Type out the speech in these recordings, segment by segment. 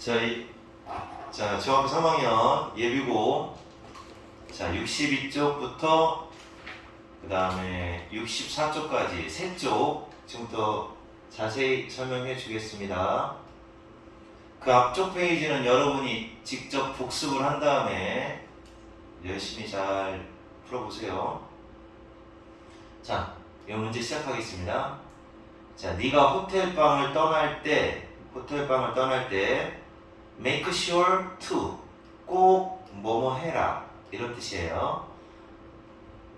저희 중학교 3학년 예비고 62쪽부터 그 다음에 64쪽까지 3쪽 지금부터 자세히 설명해 주겠습니다. 그 앞쪽 페이지는 여러분이 직접 복습을 한 다음에 열심히 잘 풀어보세요. 자, 이 문제 시작하겠습니다. 자, 네가 호텔방을 떠날 때 make sure to 꼭 뭐뭐 해라 이런 뜻이에요.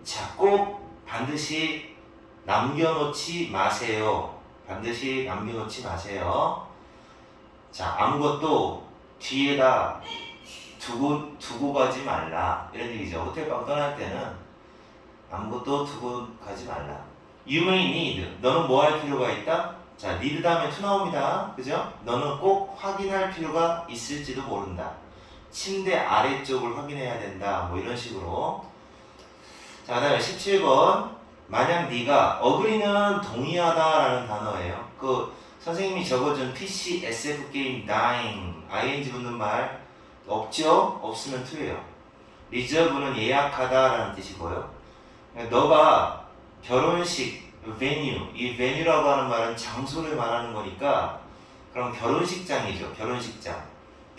자, 꼭 반드시 남겨놓지 마세요. 반드시 남겨놓지 마세요. 자, 아무것도 뒤에다 두고 가지 말라 이런 얘기죠. 호텔방 떠날 때는 아무것도 두고 가지 말라. You may need. 너는 뭐 할 필요가 있다? 자, need 다음에 to 나옵니다. 그죠? 너는 꼭 확인할 필요가 있을지도 모른다. 침대 아래쪽을 확인해야 된다. 뭐 이런 식으로. 자, 그 다음에 17번. 만약 네가 agree는 동의하다라는 단어예요. 그 선생님이 적어준 PC, SF 게임, dying, ing 붙는 말 없죠? 없으면 to예요. reserve는 예약하다라는 뜻이고요. 너가 결혼식 venue, 이 venue라고 하는 말은 장소를 말하는 거니까 그럼 결혼식장이죠.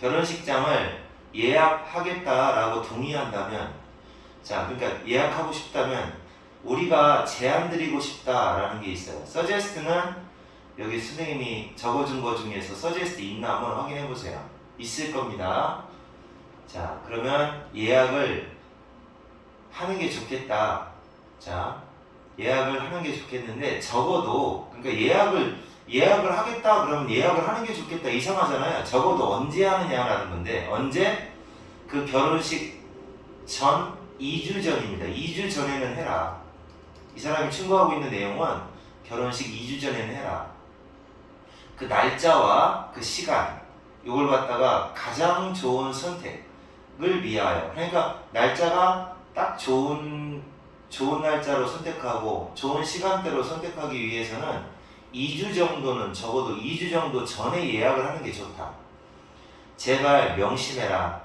결혼식장을 예약하겠다라고 동의한다면, 자, 그러니까 예약하고 싶다면 우리가 제안 드리고 싶다라는 게 있어요. suggest는 여기 선생님이 적어준 거 중에서 suggest 있나 한번 확인해 보세요. 있을 겁니다. 자, 그러면 예약을 하는 게 좋겠다. 자, 예약을 하는 게 좋겠는데 적어도 그러니까 예약을 하겠다 그러면 예약을 하는 게 좋겠다 이상하잖아요. 적어도 언제 하느냐라는 건데 언제? 그 결혼식 전 2주 전입니다. 2주 전에는 해라. 이 사람이 충고하고 있는 내용은 결혼식 2주 전에는 해라. 그 날짜와 그 시간 이걸 갖다가 가장 좋은 선택을 위하여, 그러니까 날짜가 딱 좋은 날짜로 선택하고 좋은 시간대로 선택하기 위해서는 2주 정도는 적어도 2주 정도 전에 예약을 하는 게 좋다. 제발 명심해라.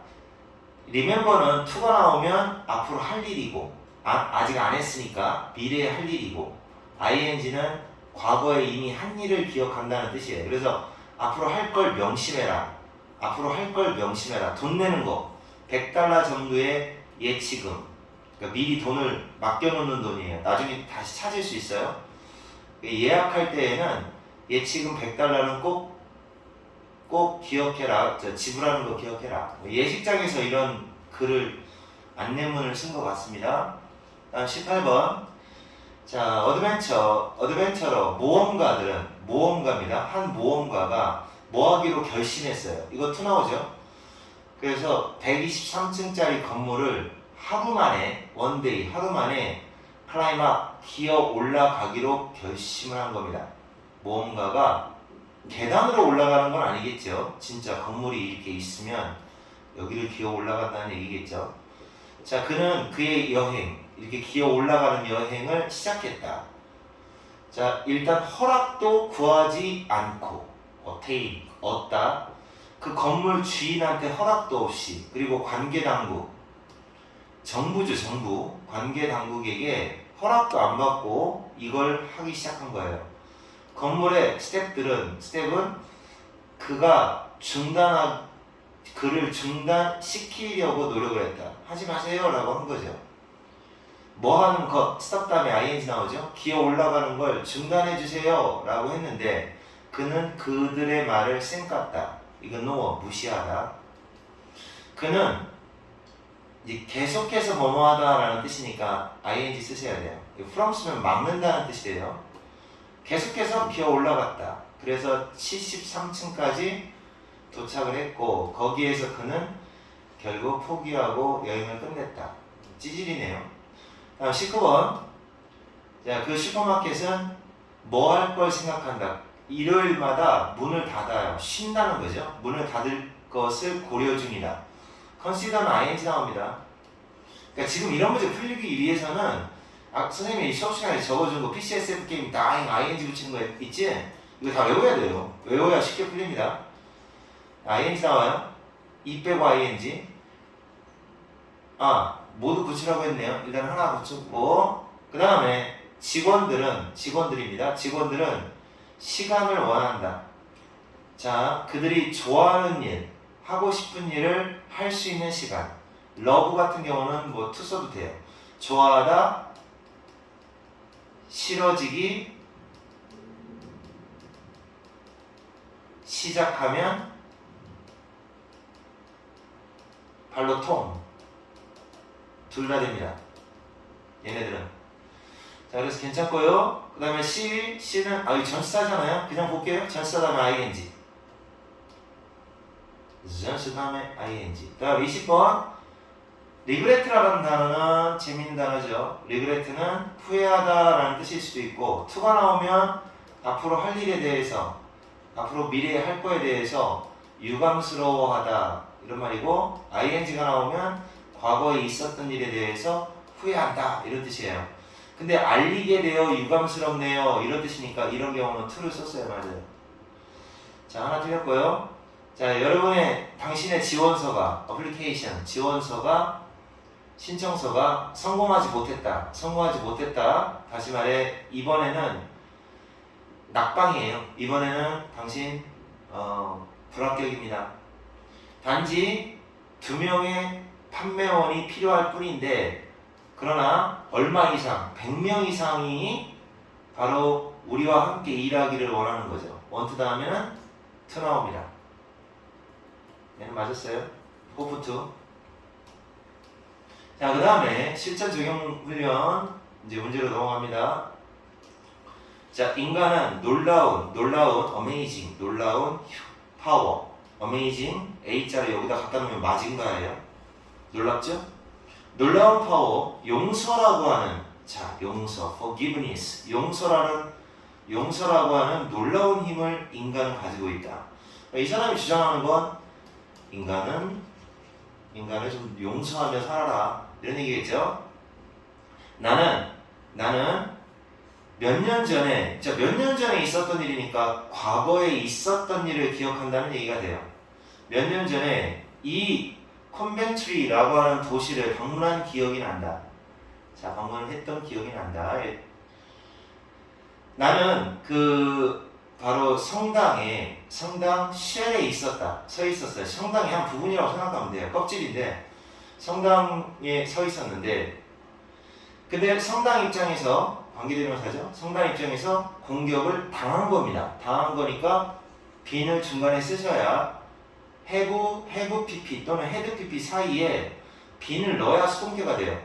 remember는 to가 나오면 앞으로 할 일이고 아직 안 했으니까 미래에 할 일이고 ing는 과거에 이미 한 일을 기억한다는 뜻이에요. 그래서 앞으로 할 걸 명심해라. 돈 내는 거 100달러 정도의 예치금, 그러니까 미리 돈을 맡겨놓는 돈이에요. 나중에 다시 찾을 수 있어요. 예약할 때에는 예치금 100달러는 꼭 기억해라. 지불하는 거 기억해라. 예식장에서 이런 글을 안내문을 쓴 것 같습니다. 다음 18번. 자, 어드벤처러 모험가입니다. 한 모험가가 뭐 하기로 결심했어요. 이거 투 나오죠? 그래서 123층짜리 건물을 하루 만에 클라이막 기어 올라가기로 결심을 한 겁니다. 모험가가 계단으로 올라가는 건 아니겠죠. 진짜 건물이 이렇게 있으면 여기를 기어 올라간다는 얘기겠죠. 자, 그는 그의 여행, 이렇게 기어 올라가는 여행을 시작했다. 자, 일단 허락도 구하지 않고 얻다. 그 건물 주인한테 허락도 없이, 그리고 정부 관계 당국에게 허락도 안 받고 이걸 하기 시작한 거예요. 건물의 스텝은 그를 중단시키려고 노력을 했다. 하지 마세요 라고 한 거죠. 뭐 하는 것, 스톱 다음에 ing 나오죠. 기어 올라가는 걸 중단해 주세요 라고 했는데 그는 그들의 말을 쌩깠다. 이건 무시하다. 그는 이제 계속해서 뭐뭐하다 라는 뜻이니까 ing 쓰셔야 돼요. from 쓰면 막는다는 뜻이에요. 계속해서 기어 올라갔다. 그래서 73층까지 도착을 했고 거기에서 그는 결국 포기하고 여행을 끝냈다. 찌질이네요. 다음 19번. 자, 그 슈퍼마켓은 뭐 할 걸 생각한다. 일요일마다 문을 닫아요. 쉰다는 거죠. 문을 닫을 것을 고려 중이다. consider는 ing 나옵니다. 그러니까 지금 이런 문제 풀리기 위해서는 선생님이 수업 시간에 적어준 거 PC, SF 게임, dying, ing 붙이는 거 있지? 이거 다 외워야 돼요. 외워야 쉽게 풀립니다. ing 나와요. 이 빼고 ing. 모두 붙이라고 했네요. 일단 하나 붙였고, 그 다음에 직원들입니다. 직원들은 시간을 원한다. 자, 그들이 좋아하는 일, 하고 싶은 일을 할 수 있는 시간. 러브 같은 경우는 뭐 to 써도 돼요. 좋아하다, 싫어지기, 시작하면, 발로 통. 둘 다 됩니다. 얘네들은. 자, 그래서 괜찮고요. 그 다음에 C는, 이거 전치사잖아요. 그냥 볼게요. 전치사 다음에 ing. 전치사 다음에 ing. 그 다음 20번. regret라는 단어는 재밌는 단어죠. regret는 후회하다라는 뜻일 수도 있고, to가 나오면 앞으로 할 일에 대해서, 앞으로 미래에 할 거에 대해서 유감스러워하다 이런 말이고, ing가 나오면 과거에 있었던 일에 대해서 후회한다 이런 뜻이에요. 근데 알리게 되어 유감스럽네요 이런 뜻이니까 이런 경우는 to를 썼어요. 맞아요. 자, 하나 틀렸고요. 자, 당신의 지원서가 application, 지원서가, 신청서가 성공하지 못했다. 다시 말해 이번에는 낙방이에요. 이번에는 당신 불합격입니다. 단지 2명의 판매원이 필요할 뿐인데, 그러나 얼마 이상, 100명 이상이 바로 우리와 함께 일하기를 원하는 거죠. want 다음에는 to 나옵니다. 얘는 맞았어요. hope to. 자, 그 다음에 실전 적용 훈련 이제 문제로 넘어갑니다. 자, 인간은 놀라운 amazing, 놀라운 파워, amazing A자를 여기다 갖다 놓으면 맞은가예요. 놀랍죠? 놀라운 파워, 용서라고 하는, 자, 용서, forgiveness, 용서라고 하는 놀라운 힘을 인간은 가지고 있다. 이 사람이 주장하는 건 인간을 좀 용서하며 살아라 이런 얘기겠죠. 나는 몇 년 전에 있었던 일이니까 과거에 있었던 일을 기억한다는 얘기가 돼요. 몇 년 전에 이 컨벤트리라고 하는 도시를 방문한 기억이 난다. 자, 방문을 했던 기억이 난다. 나는 바로 성당 쉘에 서 있었어요. 성당의 한 부분이라고 생각하면 돼요. 껍질인데 성당에 서 있었는데, 근데 성당 입장에서, 관계대명사죠. 성당 입장에서 공격을 당한 겁니다. 당한 거니까 빈을 중간에 쓰셔야 have pp 또는 had pp 사이에 빈을 넣어야 수동태가 돼요.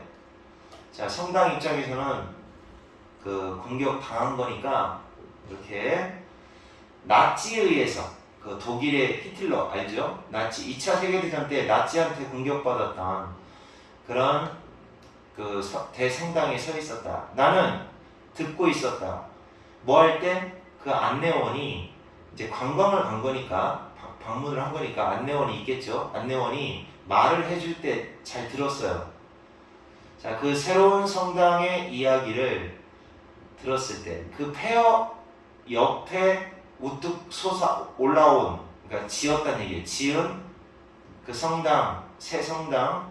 자, 성당 입장에서는 공격 당한 거니까 이렇게 나치에 의해서, 독일의 히틀러 알죠? 나치 2차 세계대전 때 나치한테 공격받았던 그런 대성당에 서 있었다. 나는 듣고 있었다. 뭐 할 때? 그 안내원이 이제 관광을 간 거니까, 방문을 한 거니까 안내원이 있겠죠. 안내원이 말을 해줄 때 잘 들었어요. 자, 그 새로운 성당의 이야기를 들었을 때 그 폐허 옆에 우뚝 솟아 올라온, 그러니까 지었다는 얘기예요. 지은 그 성당, 새 성당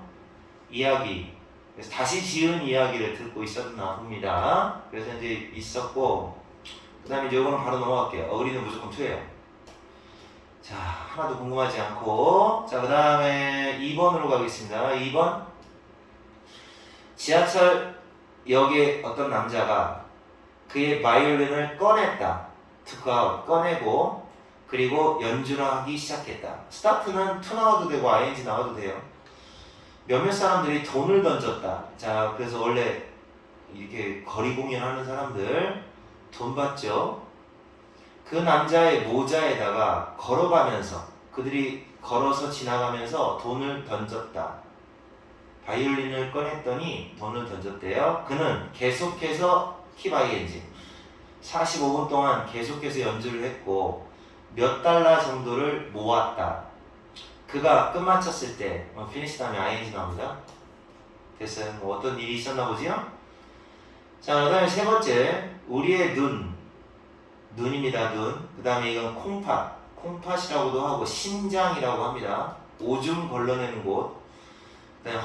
이야기, 그래서 다시 지은 이야기를 듣고 있었나 봅니다. 그래서 이제 있었고, 그 다음에 이제 이거는 바로 넘어갈게요. 어그리는 무조건 2예요. 자, 하나도 궁금하지 않고, 자, 그 다음에 2번으로 가겠습니다. 2번. 지하철역에 어떤 남자가 그의 바이올린을 꺼냈다. 꺼내고, 그리고 연주를 하기 시작했다. 스타트는 to 나와도 되고 ing 나와도 돼요. 몇몇 사람들이 돈을 던졌다. 자, 그래서 원래 이렇게 거리 공연하는 사람들 돈 받죠. 그 남자의 모자에다가 그들이 걸어서 지나가면서 돈을 던졌다. 바이올린을 꺼냈더니 돈을 던졌대요. 그는 계속해서 keep ing 45분 동안 계속해서 연주를 했고 몇 달러 정도를 모았다. 그가 끝마쳤을 때 finish 다음에 ing 나옵니다. 됐어요. 뭐 어떤 일이 있었나 보지요? 자, 그 다음에 세 번째, 우리의 눈입니다. 눈. 그 다음에 이건 콩팥이라고도 하고 신장이라고 합니다. 오줌 걸러내는 곳. 그다음에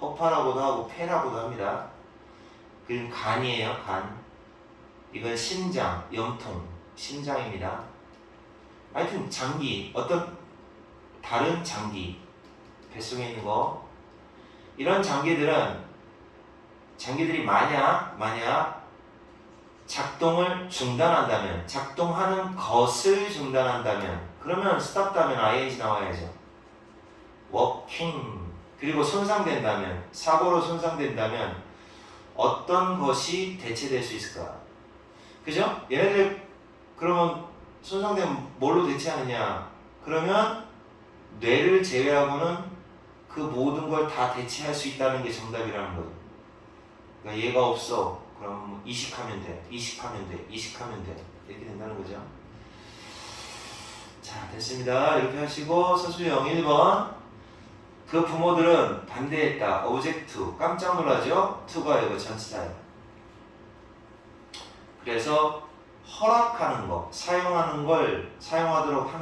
허파라고도 하고 폐라고도 합니다. 그리고 간이에요. 간. 이건 심장, 염통, 심장입니다. 하여튼 장기, 어떤 다른 장기, 뱃속에 있는 거. 이런 장기들이 만약 작동을 중단한다면, 작동하는 것을 중단한다면, 그러면 stop다면 ing 나와야죠. working. 그리고 손상된다면, 사고로 손상된다면 어떤 것이 대체될 수 있을까? 그죠? 얘네들 그러면 손상되면 뭘로 대체하느냐? 그러면 뇌를 제외하고는 그 모든 걸 다 대체할 수 있다는 게 정답이라는 거예요. 그러니까 얘가 없어. 그럼 이식하면 돼. 이식하면 돼. 이렇게 된다는 거죠. 자, 됐습니다. 이렇게 하시고 서술형 1번. 그 부모들은 반대했다. object. 깜짝 놀라죠? to가 이거 전치사예요. 그래서 허락하는 거, 사용하는 걸 사용하도록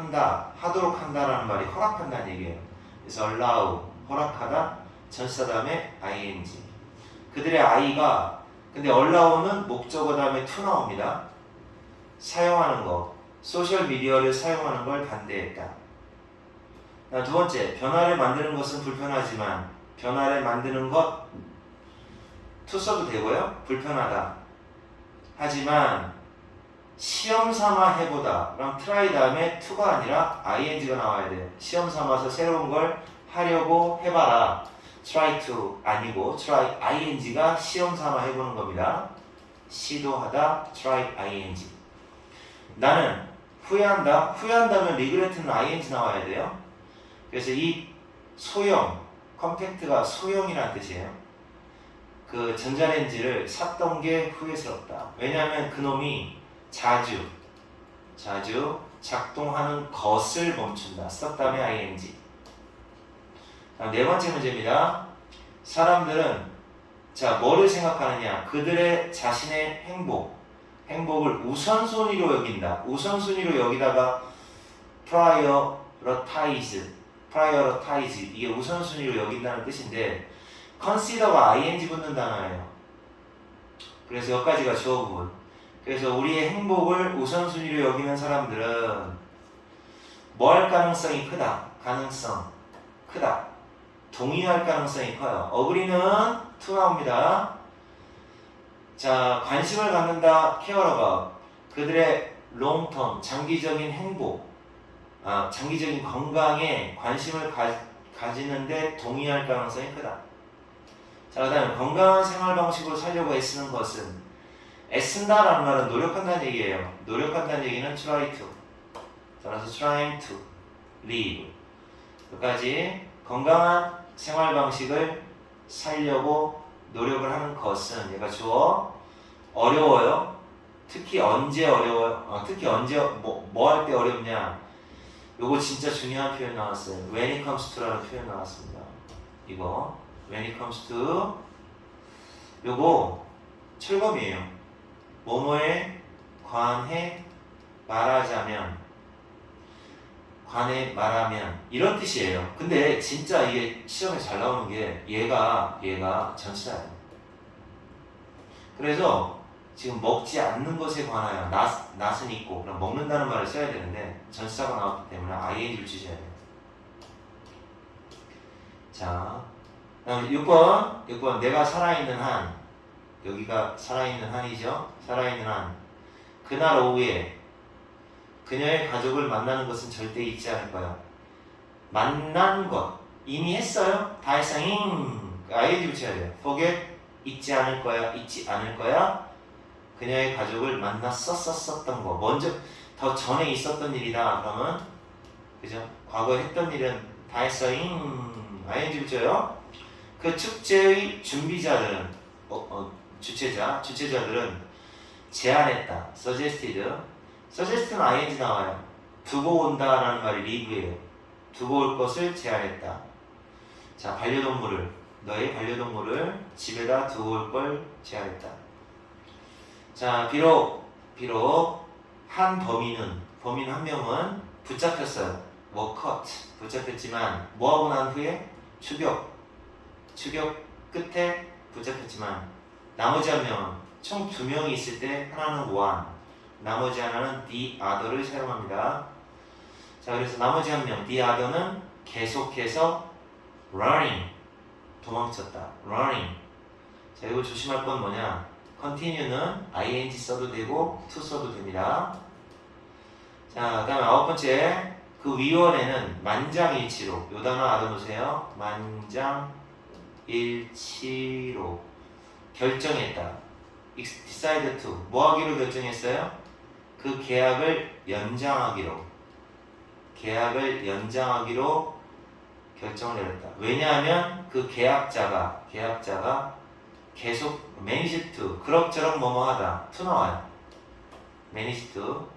하도록 한다라는 말이 허락한다는 얘기예요. 그래서 allow, 허락하다, 전치사 다음에 ing. 그들의 아이가, 근데 allow는 목적어 다음에 to 나옵니다. 사용하는 거, 소셜 미디어를 사용하는 걸 반대했다. 두 번째, 변화를 만드는 것은 불편하지만 변화를 만드는 것 to 써도 되고요. 불편하다. 하지만 시험 삼아 해보다. 그럼 try 다음에 to가 아니라 ing가 나와야 돼요. 시험 삼아서 새로운 걸 하려고 해봐라. try to 아니고 try ing가 시험 삼아 해보는 겁니다. 시도하다 try ing. 나는 후회한다. 후회한다면 regret는 ing 나와야 돼요. 그래서 이 소형, 컴팩트가 소형이라는 뜻이에요. 그 전자레인지를 샀던 게 후회스럽다. 왜냐하면 그놈이 자주 작동하는 것을 멈춘다. stop 다음에 ing. 네 번째 문제입니다. 사람들은 뭐를 생각하느냐? 그들의 자신의 행복을 우선순위로 여긴다. 우선순위로 여기다가 prioritize 이게 우선순위로 여긴다는 뜻인데 consider가 ing 붙는 단어예요. 그래서 여기까지가 주어 부분. 그래서 우리의 행복을 우선순위로 여기는 사람들은 뭐 할 가능성이 크다. 크다. 동의할 가능성이 커요. 어그리는 to 나옵니다. 자, 관심을 갖는다. care about. 그들의 long term, 장기적인 행복, 장기적인 건강에 관심을 가지는데 동의할 가능성이 크다. 자, 그 다음에 건강한 생활 방식으로 살려고 애쓰는 것은, 애쓴다라는 말은 노력한다는 얘기예요. 노력한다는 얘기는 try to. 따라서 trying to live. 여기까지 건강한 생활 방식을 살려고 노력을 하는 것은, 얘가 주어. 어려워요. 특히 언제 어려워요? 특히 언제 뭐 할 때 어렵냐? 요거 진짜 중요한 표현 나왔어요. when it comes to라는 표현 나왔습니다. 이거 when it comes to 요거 철검이에요. 뭐뭐에 관해 말하면 이런 뜻이에요. 근데 진짜 이게 시험에 잘 나오는 게 얘가 전치사예요. 그래서 지금 먹지 않는 것에 관하여 낫은 있고 그럼 먹는다는 말을 써야 되는데 전치사가 나왔기 때문에 ing를 주셔야 돼요. 자, 그다음에 6번 내가 살아있는 한, 여기가 살아있는 한이죠. 살아있는 한, 그날 오후에 그녀의 가족을 만나는 것은 절대 잊지 않을 거야. 만난 것 이미 했어요. 다 했어요. ing 붙여야 돼요. forget 잊지 않을 거야. 그녀의 가족을 만났었던 거. 먼저 더 전에 있었던 일이다. 그러면 그죠? 과거에 했던 일은 다 했어. ing 붙여요. 그 축제의 준비자들은 주최자들은 제안했다. suggest는 ing 나와요. 두고 온다라는 말이 leave예요. 두고 올 것을 제안했다. 자, 너의 반려동물을 집에다 두고 올 걸 제안했다. 자, 비록 한 범인 한 명은 붙잡혔어요. were caught. 붙잡혔지만 뭐하고 난 후에 추격 끝에 붙잡혔지만 나머지 한 명은 총 2명이 있을 때 하나는 one, 나머지 하나는 the other를 사용합니다. 자, 그래서 나머지 한 명, the other는 계속해서 running, 도망쳤다. running. 자, 이거 조심할 건 뭐냐? continue는 ing 써도 되고 to 써도 됩니다. 자, 그 다음에 9번째, 그 위원회는 만장일치로, 요 단어 알아놓으세요. 만장일치로 결정했다. decide to, 뭐 하기로 결정했어요? 그 계약을 연장하기로 결정을 내렸다. 왜냐하면 그 계약자가 계속 manage to, 그럭저럭 뭐뭐하다. to 나와요. manage to,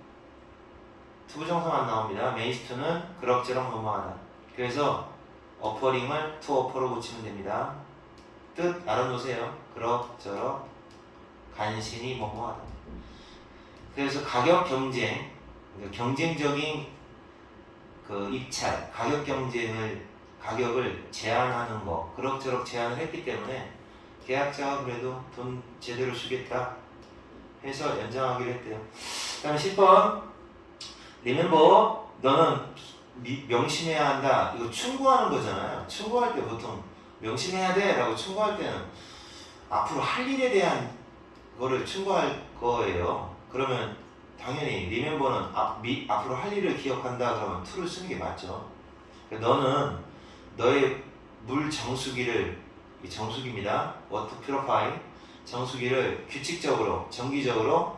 투부정사 안 나옵니다. manage to는 그럭저럭 뭐뭐하다. 그래서 offering을 to offer로 고치면 됩니다. 뜻 알아놓으세요. 그럭저럭 간신히 뭐뭐하다. 그래서 가격 경쟁, 경쟁적인 그 입찰, 가격을 제한하는 거, 그럭저럭 제한을 했기 때문에 계약자가 그래도 돈 제대로 주겠다 해서 연장하기로 했대요. 그 다음에 10번, remember, 너는 명심해야 한다. 이거 충고하는 거잖아요. 충고할 때 보통 명심해야 돼 라고 충고할 때는 앞으로 할 일에 대한 거를 충고할 거예요. 그러면 당연히 remember는 앞으로 할 일을 기억한다 그러면 to를 쓰는 게 맞죠. 너는 너의 물 정수기를, 이 정수기입니다. water purify, 정수기를 규칙적으로, 정기적으로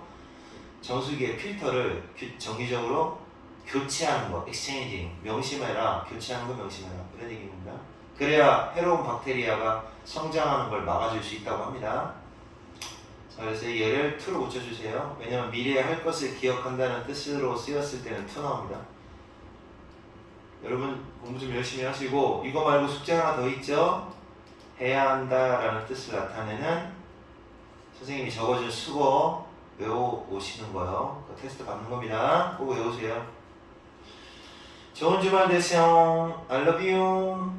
정수기의 필터를 정기적으로 교체하는 거, exchanging, 명심해라. 교체하는 거 명심해라. 그런 얘기입니다. 그래야 해로운 박테리아가 성장하는 걸 막아줄 수 있다고 합니다. 자, 그래서 얘를 to로 고쳐주세요. 왜냐면 미래에 할 것을 기억한다는 뜻으로 쓰였을 때는 to 나옵니다. 여러분 공부 좀 열심히 하시고, 이거 말고 숙제 하나 더 있죠? 해야 한다라는 뜻을 나타내는 선생님이 적어준 수거 외워오시는 거요. 그 테스트 받는 겁니다. 꼭 외우세요. 좋은 주말 되세요. I love you.